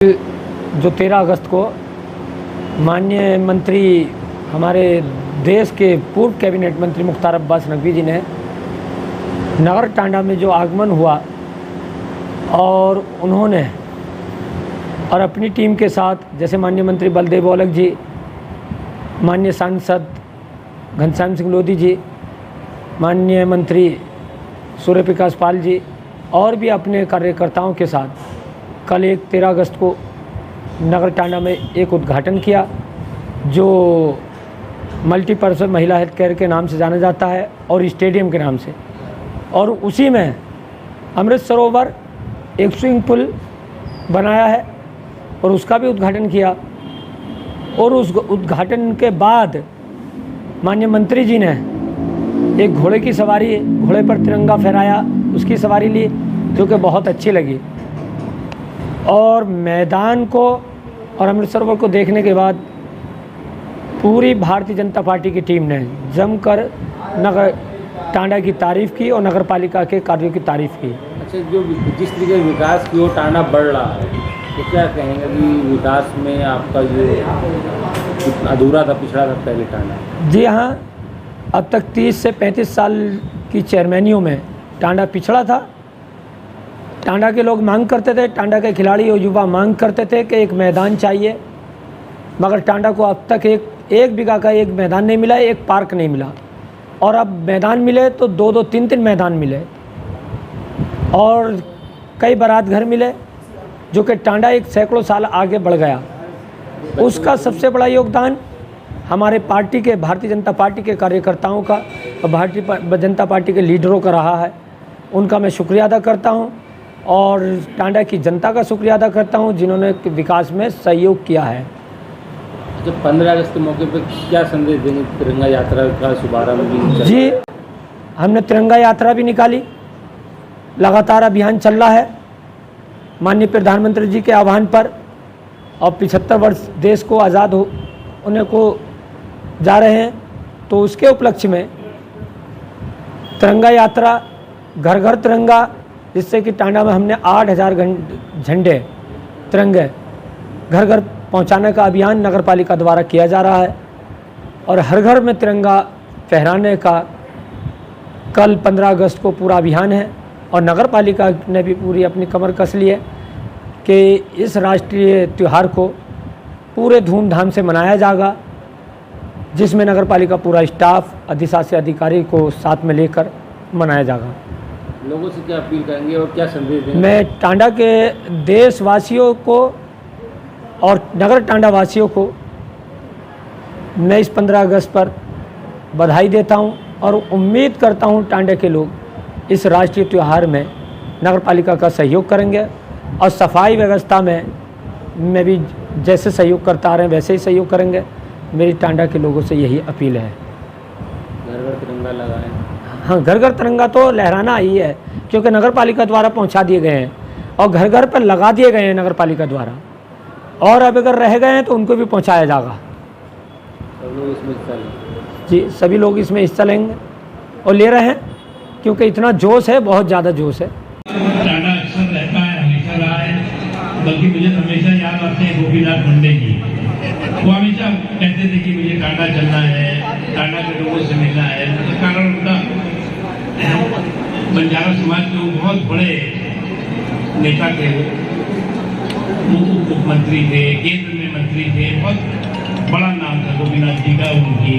जो 13 अगस्त को माननीय मंत्री हमारे देश के पूर्व कैबिनेट मंत्री मुख्तार अब्बास नकवी जी ने नगर टांडा में जो आगमन हुआ और उन्होंने और अपनी टीम के साथ जैसे माननीय मंत्री बलदेव औलख जी, माननीय सांसद घनश्याम सिंह लोधी जी, माननीय मंत्री सूर्य प्रकाश पाल जी और भी अपने कार्यकर्ताओं के साथ कल 13 अगस्त को नगर टांडा में एक उद्घाटन किया जो मल्टीपर्पज़ महिला हेल्थ केयर के नाम से जाना जाता है और स्टेडियम के नाम से, और उसी में अमृत सरोवर एक स्विमिंग पूल बनाया है और उसका भी उद्घाटन किया। और उस उद्घाटन के बाद माननीय मंत्री जी ने एक घोड़े की सवारी, घोड़े पर तिरंगा फहराया, उसकी सवारी ली जो कि बहुत अच्छी लगी। और मैदान को और अमृत सरोवर को देखने के बाद पूरी भारतीय जनता पार्टी की टीम ने जमकर नगर टांडा की तारीफ़ की और नगर पालिका के कार्यों की तारीफ़ की। अच्छा, जो जिस तरीके से विकास की ओर टांडा बढ़ रहा है तो क्या कहेंगे कि विकास में आपका जो अधूरा था, पिछड़ा था पहले टांडा? जी हाँ, अब तक 30 से 35 साल की चेयरमैनियों में टांडा पिछड़ा था। टांडा के लोग मांग करते थे, टांडा के खिलाड़ी और युवा मांग करते थे कि एक मैदान चाहिए, मगर टांडा को अब तक एक बीघा का एक मैदान नहीं मिला, एक पार्क नहीं मिला। और अब मैदान मिले तो 2-2, 3-3 मैदान मिले और कई बारात घर मिले, जो कि टांडा एक सैकड़ों साल आगे बढ़ गया। उसका सबसे बड़ा योगदान हमारे पार्टी के, भारतीय जनता पार्टी के कार्यकर्ताओं का और भारतीय जनता पार्टी के लीडरों का रहा है। उनका मैं शुक्रिया अदा करता हूं और टांडा की जनता का शुक्रिया अदा करता हूं जिन्होंने विकास में सहयोग किया है। जब 15 अगस्त के मौके पर क्या संदेश देंगे? तिरंगा यात्रा का शुभारंभ भी जी, हमने तिरंगा यात्रा भी निकाली, लगातार अभियान चल रहा है माननीय प्रधानमंत्री जी के आह्वान पर, और 75 वर्ष देश को आज़ाद होने को जा रहे हैं, तो उसके उपलक्ष्य में तिरंगा यात्रा, घर घर तिरंगा, जिससे कि टांडा में हमने 8000 झंडे तिरंगे घर घर पहुंचाने का अभियान नगर पालिका द्वारा किया जा रहा है। और हर घर में तिरंगा फहराने का कल 15 अगस्त को पूरा अभियान है और नगर पालिका ने भी पूरी अपनी कमर कस ली है कि इस राष्ट्रीय त्यौहार को पूरे धूमधाम से मनाया जाएगा, जिसमें नगर पालिका पूरा स्टाफ, अधिशासी अधिकारी को साथ में लेकर मनाया जाएगा। लोगों से क्या अपील करेंगे और क्या संदेश देंगे? मैं टांडा के देशवासियों को और नगर टांडा वासियों को मैं इस 15 अगस्त पर बधाई देता हूं और उम्मीद करता हूं टांडा के लोग इस राष्ट्रीय त्यौहार में नगर पालिका का सहयोग करेंगे और सफाई व्यवस्था में भी जैसे सहयोग करता आ रहे हैं वैसे ही सहयोग करेंगे। मेरी टांडा के लोगों से यही अपील है। घर घर तिरंगा लगाएं। हाँ, घर घर तिरंगा तो लहराना ही है, क्योंकि नगर पालिका द्वारा पहुंचा दिए गए हैं और घर घर पर लगा दिए गए हैं नगर पालिका द्वारा, और अब अगर रह गए हैं तो उनको भी पहुंचाया जाएगा। सब लोग इसमें हिस्सा लें। जी, सभी लोग इसमें हिस्सा लेंगे और ले रहे हैं, क्योंकि इतना जोश है, बहुत ज़्यादा जोश है। टांडा अक्सर रहता है, हमेशा रहा है, बल्कि मुझे हमेशा याद आते हैं गोपीनाथ मुंडे जी। वो हमेशा कहते थे कि मुझे टांडा चलना है, टांडा के लोगों से मिलना है। तो कारण उनका बंजारा समाज के वो बहुत बड़े नेता थे, मुख्यमंत्री थे, केंद्र में मंत्री थे, बहुत बड़ा नाम था गोपीनाथ जी का। उनकी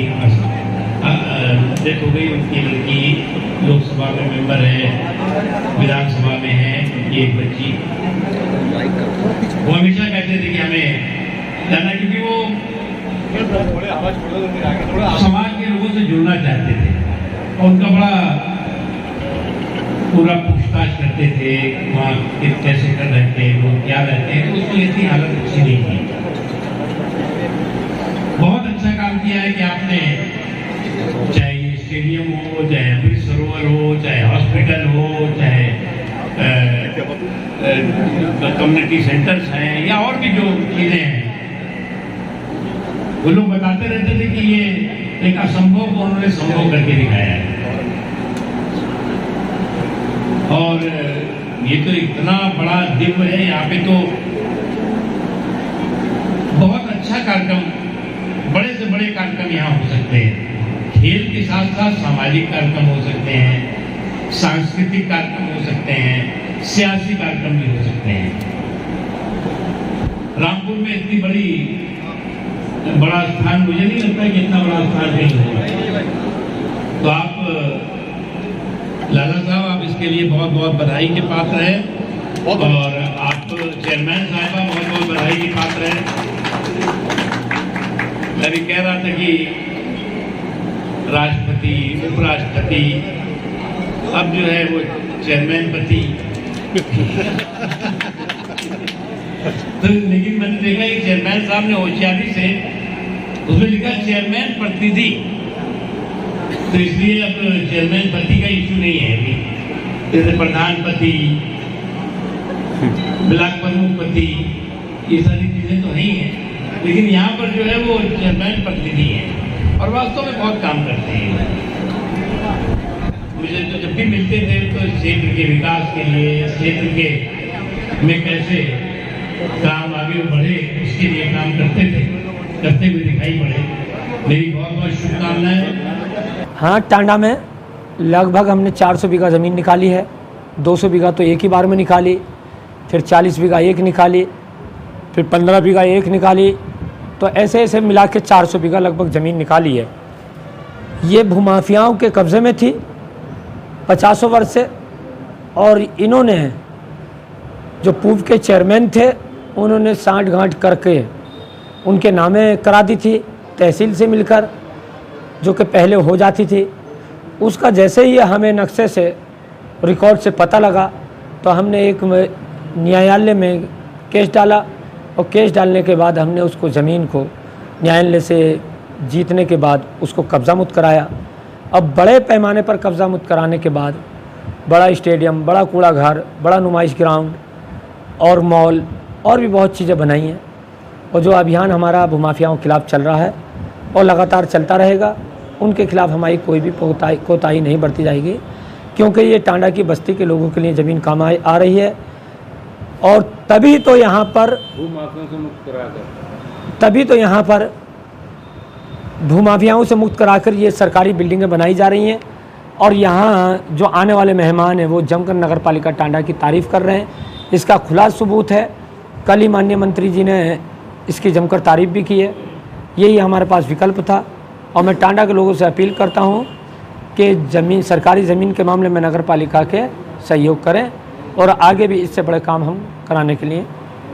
डेथ हो गई। उनकी लड़की लोकसभा में मेंबर है, विधानसभा में है, ये एक बच्ची। वो हमेशा कहते थे कि हमें जाना, क्योंकि वो समाज के लोगों से जुड़ना चाहते थे और उनका बड़ा पूरा पूछताछ करते थे वहाँ कैसे कर रहे थे, लोग क्या रहते हैं। तो उसमें इतनी हालत अच्छी नहीं थी। बहुत अच्छा काम किया है कि आपने, चाहे ये स्टेडियम हो, चाहे अमृत सरोवर हो, चाहे हॉस्पिटल हो, चाहे कम्युनिटी सेंटर्स हैं या और भी जो चीज़ें हैं, वो लोग बताते रहते थे कि ये एक असंभव को उन्होंने संभव करके दिखाया है। और ये तो इतना बड़ा दिव्य है, यहाँ पे तो कार्यक्रम यहाँ हो सकते हैं। खेल के साथ साथ सामाजिक कार्यक्रम हो सकते हैं, सांस्कृतिक कार्यक्रम हो सकते हैं, सियासी कार्यक्रम भी हो सकते हैं। रामपुर में इतनी बड़ा स्थान मुझे नहीं लगता कि इतना बड़ा स्थान कहीं होगा। तो आप लाला साहब, आप इसके लिए बहुत बहुत बधाई के पात्र हैं और आप चेयरमैन साहिबा बहुत बहुत बधाई के पात्र हैं। मैं भी कह रहा था कि राष्ट्रपति, उपराष्ट्रपति, अब जो है वो चेयरमैन पति तो लेकिन मैंने देखा कि चेयरमैन साहब ने होशियारी से उसमें लिखा चेयरमैन प्रतिनिधि, तो इसलिए अब चेयरमैन पति का इशू नहीं है अभी। जैसे प्रधानपति, ब्लॉक प्रमुख पति, ये सारी चीजें तो नहीं है, लेकिन यहाँ पर जो है वो चेयरमैन प्रतिनिधि है और वास्तव में बहुत काम करते हैं। मुझे तो जब भी मिलते थे तो क्षेत्र के विकास के लिए, क्षेत्र के में कैसे काम आगे बढ़े उसके लिए काम करते हुए दिखाई पड़े। मेरी बहुत बहुत शुभकामनाएं। हाँ, टांडा में लगभग हमने 400 बीघा ज़मीन निकाली है। 200 बीघा तो एक ही बार में निकाली, फिर 40 बीघा एक निकाली, फिर 15 बीघा एक निकाली, तो ऐसे ऐसे मिला के 400 बीघा लगभग ज़मीन निकाली है। ये भूमाफियाओं के कब्ज़े में थी 50 वर्ष से, और इन्होंने जो पूर्व के चेयरमैन थे उन्होंने साठ गांठ करके उनके नामे करा दी थी तहसील से मिलकर, जो कि पहले हो जाती थी। उसका जैसे ही हमें नक्शे से रिकॉर्ड से पता लगा तो हमने एक न्यायालय में केस डाला, और केस डालने के बाद हमने उसको ज़मीन को न्यायालय से जीतने के बाद उसको कब्ज़ा मुक्त कराया। अब बड़े पैमाने पर कब्ज़ा मुक्त कराने के बाद बड़ा स्टेडियम, बड़ा कूड़ा घर, बड़ा नुमाइश ग्राउंड और मॉल और भी बहुत चीज़ें बनाई हैं। और जो अभियान हमारा भूमाफियाओं के खिलाफ चल रहा है और लगातार चलता रहेगा, उनके खिलाफ हमारी कोई भी कोताही नहीं बरती जाएगी, क्योंकि ये टांडा की बस्ती के लोगों के लिए ज़मीन काम आ रही है। और तभी तो यहाँ पर भूमाफियाओं से मुक्त कराकर, तभी तो यहाँ पर भूमाफियाओं से मुक्त कराकर ये सरकारी बिल्डिंगें बनाई जा रही हैं। और यहाँ जो आने वाले मेहमान हैं वो जमकर नगर पालिका टांडा की तारीफ़ कर रहे हैं। इसका खुला सबूत है, कल ही माननीय मंत्री जी ने इसकी जमकर तारीफ़ भी की है। यही हमारे पास विकल्प था, और मैं टांडा के लोगों से अपील करता हूँ कि सरकारी ज़मीन के मामले में नगर पालिका के सहयोग करें, और आगे भी इससे बड़े काम हम कराने के लिए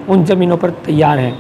उन ज़मीनों पर तैयार हैं।